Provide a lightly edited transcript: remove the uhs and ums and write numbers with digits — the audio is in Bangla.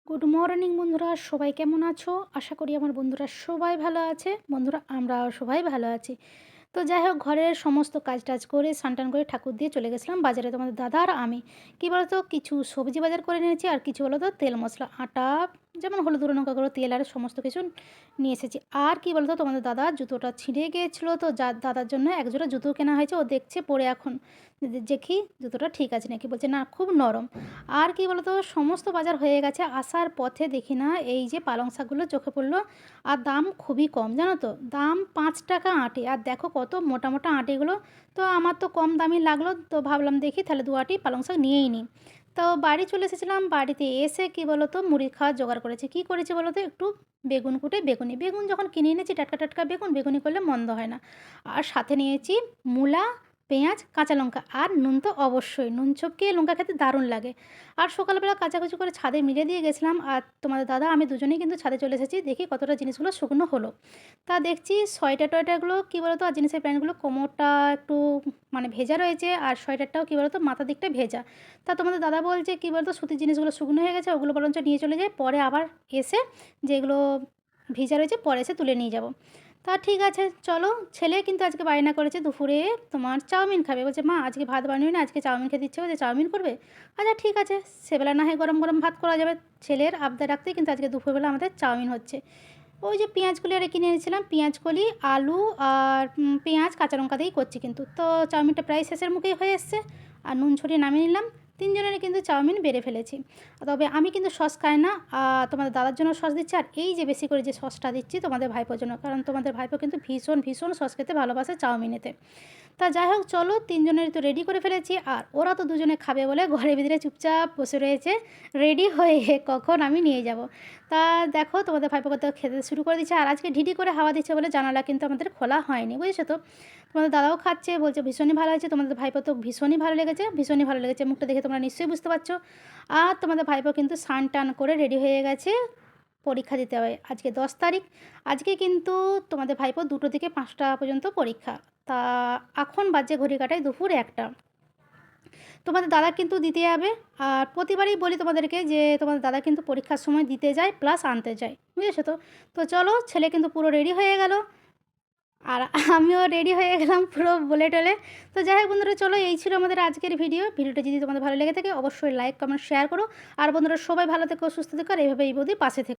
গুড মর্নিং বন্ধুরা, সবাই কেমন আছো? আশা করি আমার বন্ধুরা সবাই ভালো আছে। বন্ধুরা, আমরাও সবাই ভালো আছি। তো যাই হোক, ঘরের সমস্ত কাজ টাজ করে স্নান টান করে ঠাকুর দিয়ে চলে গেছিলাম বাজারে, তোমাদের দাদা আর আমি। কী বলতো, কিছু সবজি বাজার করে নিয়েছি, আর কিছু বলতো তেল মশলা আটা, যেমন হলুদ গুঁড়ো লঙ্কা গুঁড়ো তেল আর সমস্ত কিছু নিয়ে এসেছি। আর কি বলতো, তোমাদের দাদার জুতোটা ছিঁড়ে গিয়েছিলো, তো দাদার জন্য একজোড়া জুতো কেনা হয়েছে। ও দেখছে পরে এখন দেখি জুতোটা ঠিক আছে নাকি, বলছে না খুব নরম। আর কি বলতো, সমস্ত বাজার হয়ে গেছে, আসার পথে দেখি না এই যে পালং শাকগুলো চোখে পড়লো। আর দাম খুবই কম, জানো তো, দাম 5 টাকা আঁটি। আর দেখো কত মোটা মোটা আঁটিগুলো। তো আমার তো কম দামি লাগলো, তো ভাবলাম দেখি তাহলে 2 আঁটি পালং শাক নিয়েই নিই। তো বাড়ি চলে এসেছিলাম, বাড়িতে এসে কি বলো তো মুড়ি খাওয়ার জোগাড় করেছি। কি করেছি বলো তো, একটু বেগুন কুটে বেগুন যখন কিনে এনেছি, টাটকা টাটকা বেগুনি করলে মন্দ হয় না। আর সাথে নিয়েছি মূলা, পেঁয়াজ, কাঁচা লঙ্কা আর নুন, তো অবশ্যই নুন চপকে লঙ্কা খেতে দারুণ লাগে। আর সকালবেলা কাচাকুচি করে ছাদে মিলে দিয়ে গেছিলাম, আর তোমাদের দাদা আমি দুজনেই কিন্তু ছাদে চলে এসেছি। দেখি কতটা জিনিসগুলো শুকনো হলো। তা দেখছি সোয়েটার টয়েটারগুলো কী বলো তো, আর জিন্সের প্যান্টগুলো কোমরটা একটু মানে ভেজা রয়েছে, আর সোয়েটারটাও কী বলো তো মাথার দিকটা ভেজা। তা তোমাদের দাদা বলছে কী বলো তো, সুতির জিনিসগুলো শুকনো হয়ে গেছে, ওগুলো বরঞ্চ নিয়ে চলে যায়, পরে আবার এসে যেগুলো ভিজা রয়েছে পরে এসে তুলে নিয়ে যাব। তা ঠিক আছে চলো। ছেলে কিন্তু আজকে বায়না করেছে দুপুরে তোমার চাউমিন খাবে, বলছে মা আজকে ভাত বানিয়ে না, আজকে চাউমিন খেতে ইচ্ছে করছে, চাউমিন করবে। আচ্ছা ঠিক আছে, সেবেলা না হয় গরম গরম ভাত করা যাবে। ছেলের আবদার রাখতেই কিন্তু আজকে দুপুরবেলা আমাদের চাউমিন হচ্ছে। ওই যে পেঁয়াজকলি আরে কিনে এনেছিলাম, পেঁয়াজকলি আলু আর পেঁয়াজ কাঁচা লঙ্কা দিয়েই করছি কিন্তু। তো চাউমিনটা প্রায় শেষের মুখেই হয়ে এসছে, আর নুন ছড়িয়ে নামিয়ে নিলাম। তিনজনেরই কিন্তু চাউমিন বেড়ে ফেলেছি। তবে আমি কিন্তু সস খাই না, তোমাদের দাদার জন্য সস দিচ্ছি, আর এই যে বেশি করে যে সসটা দিচ্ছি তোমাদের ভাইপোর জন্য, কারণ তোমাদের ভাইপো কিন্তু ভীষণ ভীষণ সস খেতে ভালোবাসে চাউমিনেতে। তা যাই হোক চলো, তিনজনেরই তো রেডি করে ফেলেছি, আর ওরা তো দুজনে খাবে বলে ঘরের ভিতরে চুপচাপ বসে রয়েছে রেডি হয়ে কখন আমি নিয়ে যাব। তা দেখো তোমাদের ভাইপোকে তো খেতে শুরু করে দিচ্ছে, আর আজকে ঢিঢি করে হাওয়া দিচ্ছে বলে জানালা কিন্তু আমাদের খোলা হয়নি, বুঝেছো তো। তোমাদের দাদাও খাচ্ছে, বলছে ভীষণই ভালো হয়েছে। তোমাদের ভাইপো তো ভীষণই ভালো লেগেছে, ভীষণই ভালো লেগেছে, মুখটা দেখে তোমরা নিশ্চয়ই বুঝতে পারছো। আর তোমাদের ভাইপো কিন্তু স্নান টান করে রেডি হয়ে গেছে, পরীক্ষা দিতে হবে আজকে 10 তারিখ। আজকে কিন্তু তোমাদের ভাইপো 2টো থেকে 5টা পর্যন্ত পরীক্ষা। তা এখন বাজে ঘড়ি কাটায় দুপুর 1টা। তোমাদের দাদা কিন্তু দিতে যাবে। আর প্রতিবারই বলি তোমাদেরকে যে তোমাদের দাদা কিন্তু পরীক্ষার সময় দিতে যায় প্লাস আনতে যায়, বুঝেছো তো। তো চলো, ছেলে কিন্তু পুরো রেডি হয়ে গেল, আর আমিও রেডি হয়ে গেলাম পুরো বলে টলে। তো যাই হোক বন্ধুরা, চলো এই ছিল আমাদের আজকের ভিডিওটা যদি তোমাদের ভালো লেগে থাকে অবশ্যই লাইক কমেন্ট শেয়ার করো। আর বন্ধুরা সবাই ভালো থেকো, সুস্থ থেকো, আর এইভাবে এই বৌদি পাশে থেকো।